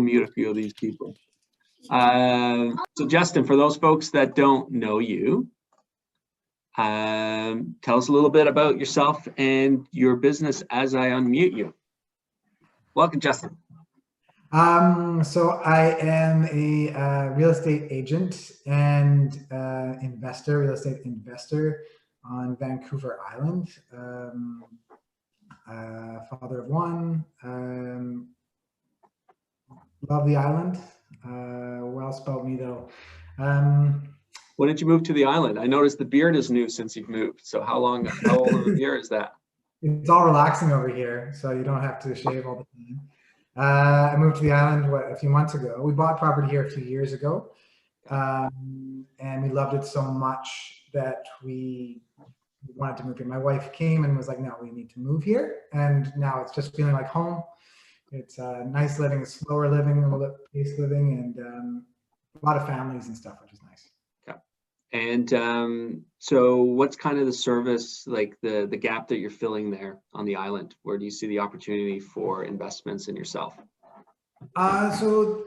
mute a few of these people. So Justin, for those folks that don't know you, tell us a little bit about yourself and your business as I unmute you. Welcome, Justin. So I am a real estate agent and investor, real estate investor on Vancouver Island. Father of one. Love the island. Well spelled me though. When did you move to the island? I noticed the beard is new since you've moved. So how old of a beard is that? It's all relaxing over here, so you don't have to shave all the time. I moved to the island a few months ago. We bought property here a few years ago, and we loved it so much that we wanted to move here. My wife came and was like, no, we need to move here. And now it's just feeling like home. It's nice living, it's slower living, a little bit pace living, and a lot of families and stuff, which is nice. Okay. And so what's kind of the service, like the gap that you're filling there on the island? Where do you see the opportunity for investments in yourself? So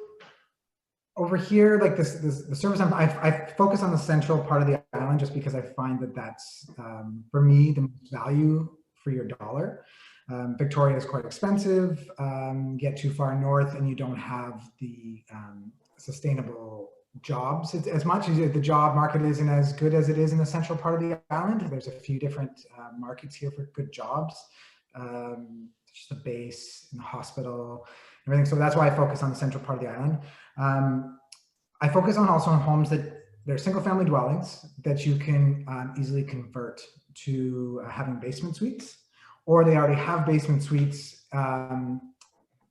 over here, like the service, I focus on the central part of the island just because I find that that's, for me, the most value for your dollar. Victoria is quite expensive. Get too far north and you don't have the sustainable jobs as much. As the job market isn't as good as it is in the central part of the island. There's a few different markets here for good jobs. Just the base and the hospital, everything. So that's why I focus on the central part of the island. I focus on also on homes that they're single family dwellings that you can easily convert to having basement suites, or they already have basement suites. And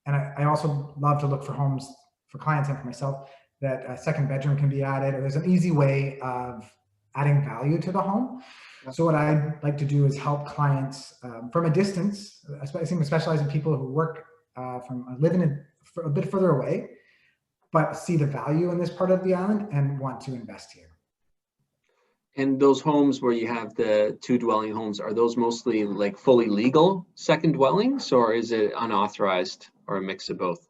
I also love to look for homes for clients and for myself that a second bedroom can be added, or there's an easy way of adding value to the home. So what I like to do is help clients from a distance, especially specializing people who work live in a bit further away, but see the value in this part of the island and want to invest here. And those homes where you have the two dwelling homes, are those mostly like fully legal second dwellings, or is it unauthorized or a mix of both?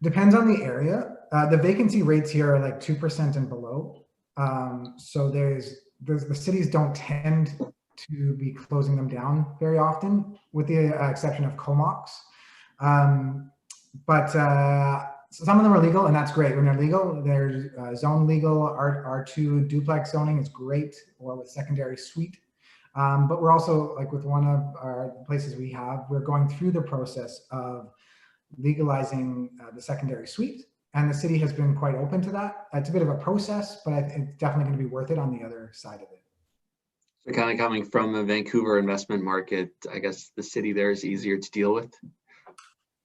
Depends on the area. The vacancy rates here are like 2% and below. So the cities don't tend to be closing them down very often, with the exception of Comox. But some of them are legal, and that's great. When they're legal, they're zone legal. R2 duplex zoning is great, or with secondary suite. But we're also, like with one of our places we're going through the process of legalizing the secondary suite, and the city has been quite open to that. It's a bit of a process, but it's definitely going to be worth it on the other side of it. So kind of coming from a Vancouver investment market, I guess the city there is easier to deal with.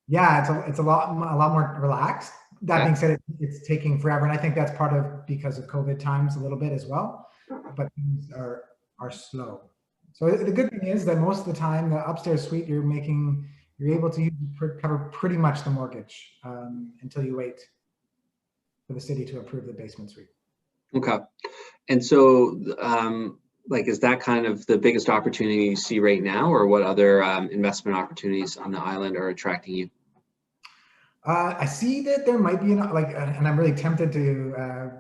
Yeah, it's a lot more relaxed. That being said, it's taking forever, and I think that's part of because of COVID times a little bit as well. But things are slow. So the good thing is that most of the time, the upstairs suite you're able to cover pretty much the mortgage until you wait for the city to approve the basement suite. Okay, and so like, is that kind of the biggest opportunity you see right now, or what other investment opportunities on the island are attracting you? I see that there might be and I'm really tempted to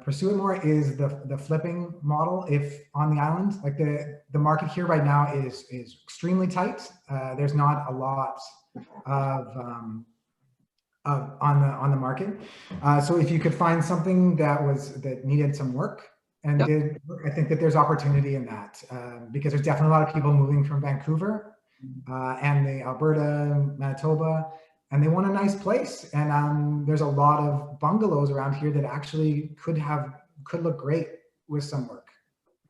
pursue it more, is the flipping model. If on the island, like the market here right now is extremely tight. There's not a lot of on the market. So if you could find something that needed some work and did work, I think that there's opportunity in that because there's definitely a lot of people moving from Vancouver and the Alberta, Manitoba, and they want a nice place. And there's a lot of bungalows around here that actually could look great with some work.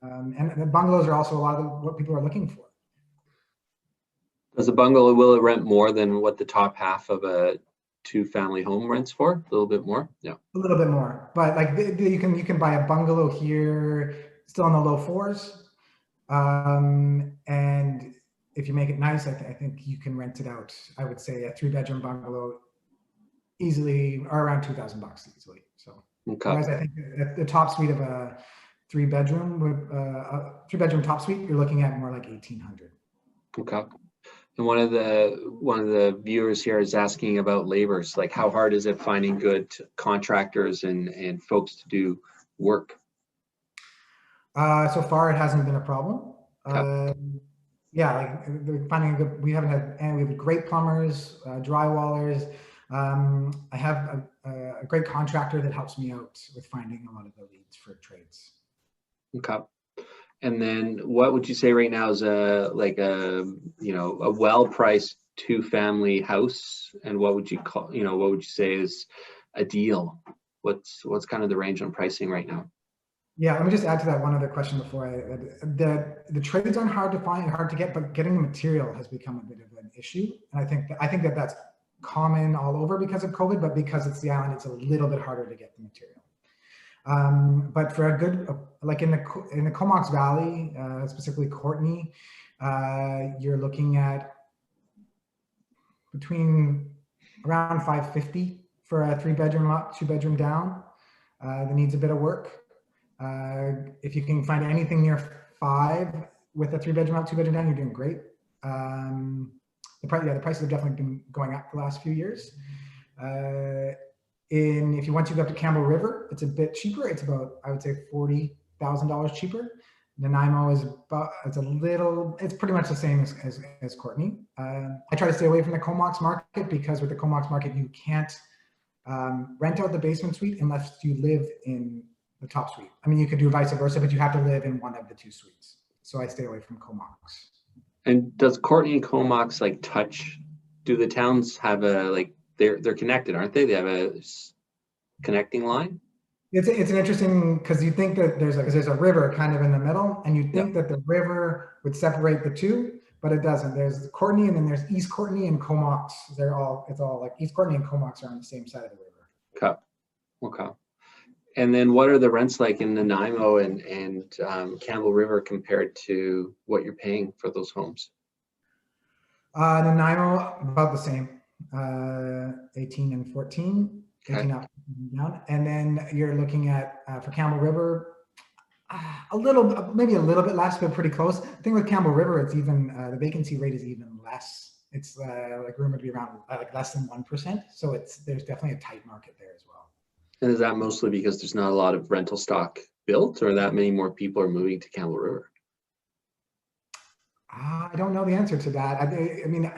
And the bungalows are also a lot of what people are looking for. Does a bungalow, will it rent more than what the top half of a two-family home rents for? A little bit more? Yeah. A little bit more, but like you can buy a bungalow here still in the low fours. And if you make it nice, I think you can rent it out. I would say a 3-bedroom bungalow easily, or around $2,000 easily. So, whereas I think the top suite of a 3-bedroom top suite, you're looking at more like 1,800. Okay. And one of the viewers here is asking about labors, like how hard is it finding good contractors and folks to do work? So far, it hasn't been a problem. Okay. Yeah, like finding a good, we haven't had, and we have great plumbers, drywallers. I have a great contractor that helps me out with finding a lot of the leads for trades. Okay. And then what would you say right now is a well-priced two-family house, and what would you call, what would you say is a deal? What's kind of the range on pricing right now? Yeah, let me just add to that one other question before the trades aren't hard to find, hard to get, but getting the material has become a bit of an issue. And I think that that's common all over because of COVID, but because it's the island, it's a little bit harder to get the material. But for a good, like in the Comox Valley, specifically Courtney, you're looking at between around 550 for a 3-bedroom up, 2-bedroom down. That needs a bit of work. If you can find anything near 5 with a 3-bedroom up, 2-bedroom down, you're doing great. The prices have definitely been going up the last few years. If you want to go up to Campbell River, it's a bit cheaper. It's about, I would say, $40,000 cheaper. Nanaimo is about, it's pretty much the same as Courtney. I try to stay away from the Comox market because with the Comox market, you can't rent out the basement suite unless you live in the top suite. I mean, you could do vice versa, but you have to live in one of the 2 suites. So I stay away from Comox. And does Courtney and Comox like touch? Do the towns have they're connected, aren't they? They have a connecting line. It's an interesting, because you think that there's a river kind of in the middle, and you think that the river would separate the 2, but it doesn't. There's Courtney, and then there's East Courtney and Comox. It's all like East Courtney and Comox are on the same side of the river. Okay. And then what are the rents like in Nanaimo and Campbell River compared to what you're paying for those homes? Nanaimo, about the same, 18 and 14. Okay. 18 up and down. And then you're looking at, for Campbell River, maybe a little bit less, but pretty close. The thing with Campbell River, it's even, the vacancy rate is even less. It's like rumored to be around like less than 1%. So there's definitely a tight market there as well. And is that mostly because there's not a lot of rental stock built, or that many more people are moving to Campbell River? I don't know the answer to that. I mean,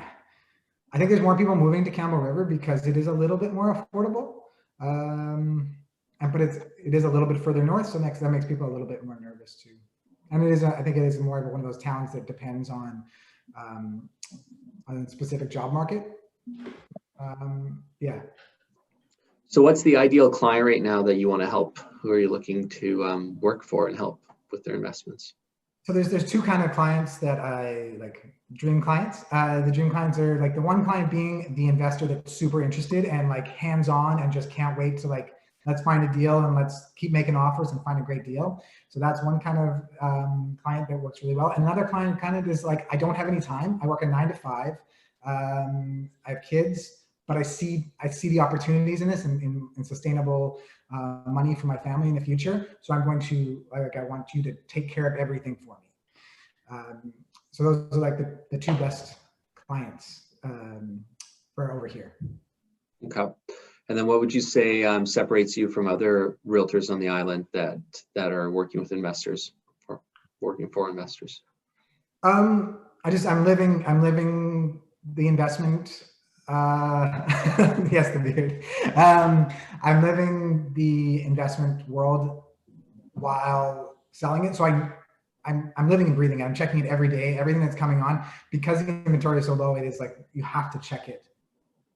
I think there's more people moving to Campbell River because it is a little bit more affordable. But it is a little bit further north, so that makes people a little bit more nervous too. And I think it is more of one of those towns that depends on a specific job market. Yeah. So what's the ideal client right now that you want to help? Who are you looking to work for and help with their investments? So there's 2 kind of clients that I like, dream clients. The dream clients are like the one client being the investor that's super interested and like hands-on and just can't wait to like, let's find a deal and let's keep making offers and find a great deal. So that's one kind of client that works really well. And another client kind of is like, I don't have any time. I work a 9 to 5. I have kids, but I see the opportunities in this and sustainable money for my family in the future. So I'm going to, I want you to take care of everything for me. So those are like the 2 best clients for over here. Okay. And then what would you say separates you from other realtors on the island that are working with investors or working for investors? I'm living the investment. Yes, the beard. I'm living the investment world while selling it. So I'm living and breathing it. I'm checking it every day, everything that's coming on, because the inventory is so low. It is like, you have to check it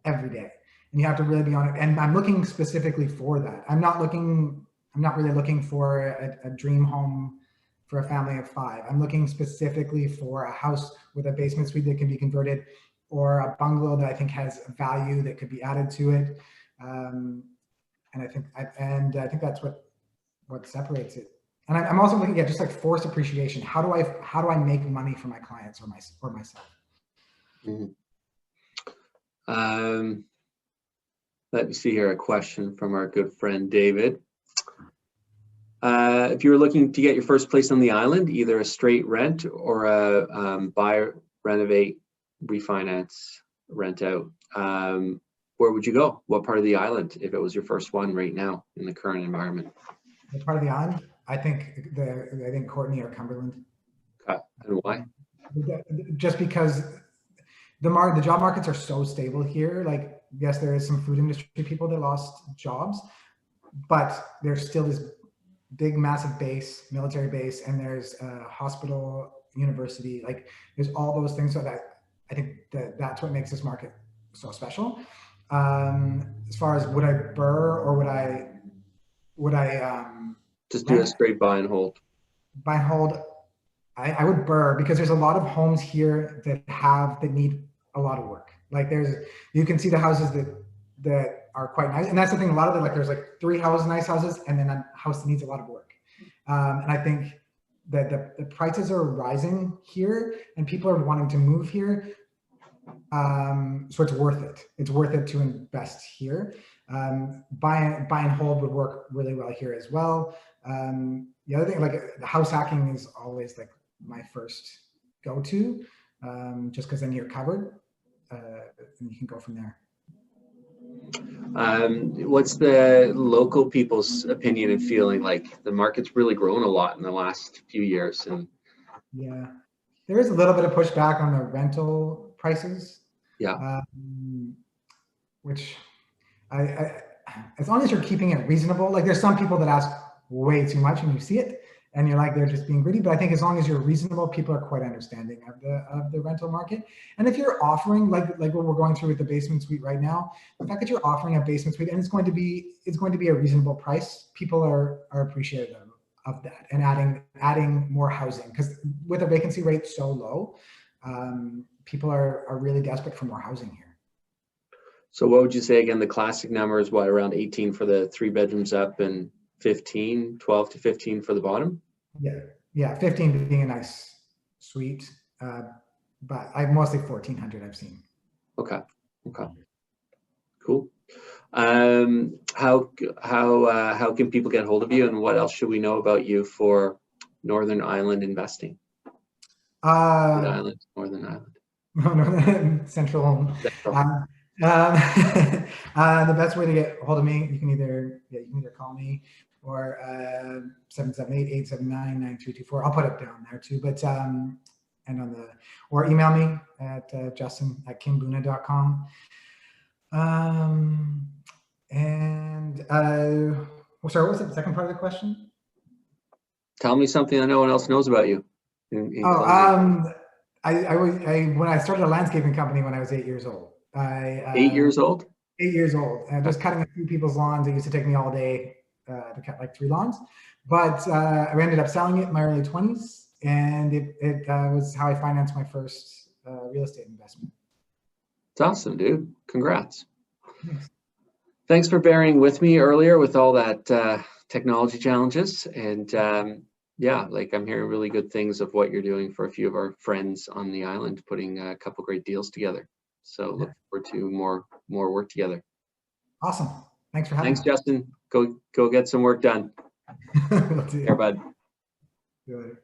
every day and you have to really be on it. And I'm looking specifically for that. I'm not really looking for a dream home for a family of 5. I'm looking specifically for a house with a basement suite that can be converted, or a bungalow that I think has value that could be added to it. And I think that's what separates it. And I'm also looking at just like forced appreciation. How do I make money for my clients or myself? Mm-hmm. Let me see here, a question from our good friend David. If you were looking to get your first place on the island, either a straight rent or a buy, renovate, refinance, rent out, where would you go? What part of the island, if it was your first one right now in the current environment? What part of the island? I think Courtney or Cumberland. And why? Just because the job markets are so stable here. Like, yes, there is some food industry people that lost jobs, but there's still this big, massive base, military base, and there's a hospital, university. Like, there's all those things. So that I think that's what makes this market so special. As far as would I burr or would I just do a straight buy and hold? Buy and hold. I would burr, because there's a lot of homes here that need a lot of work. Like, you can see the houses that are quite nice, and that's the thing. A lot of them, like, there's like 3 nice houses, and then a house that needs a lot of work. And I think that the prices are rising here, and people are wanting to move here. So it's worth it. It's worth it to invest here. Buy and hold would work really well here as well. The other thing, like, the house hacking is always like my first go-to, just because then you're covered, and you can go from there. What's the local people's opinion and feeling? Like, the market's really grown a lot in the last few years, and yeah, there is a little bit of pushback on the rental prices. Yeah. Which I as long as you're keeping it reasonable, like, there's some people that ask way too much, and you see it, and you're like, they're just being greedy. But I think as long as you're reasonable, people are quite understanding of the rental market. And if you're offering, like what we're going through with the basement suite right now, the fact that you're offering a basement suite and it's going to be a reasonable price, people are appreciative of that, and adding more housing, because with a vacancy rate so low, people are really desperate for more housing here. So what would you say again? The classic number is what, around 18 for the 3 bedrooms up, and 12 to 15 for the bottom? Yeah, 15 being a nice suite, but I've mostly 1,400 I've seen. Okay, cool. How can people get hold of you, and what else should we know about you for Northern Island investing? Northern Island. Central. The best way to get a hold of me, you can either call me, or 778-879-9324. I'll put it down there too, but or email me at justin@kimbuna.com. Sorry, what was the second part of the question? Tell me something that no one else knows about you. When I started a landscaping company when I was 8 years old. 8 years old? 8 years old. Just cutting a few people's lawns. It used to take me all day to cut like 3 lawns. But I ended up selling it in my early 20s, and it was how I financed my first real estate investment. It's awesome, dude. Congrats. Thanks for bearing with me earlier with all that technology challenges. And yeah, like, I'm hearing really good things of what you're doing for a few of our friends on the island, putting a couple great deals together. So look forward to more work together. Awesome. Thanks for having me. Thanks, Justin. Go get some work done. We'll do. Here, bud. Good.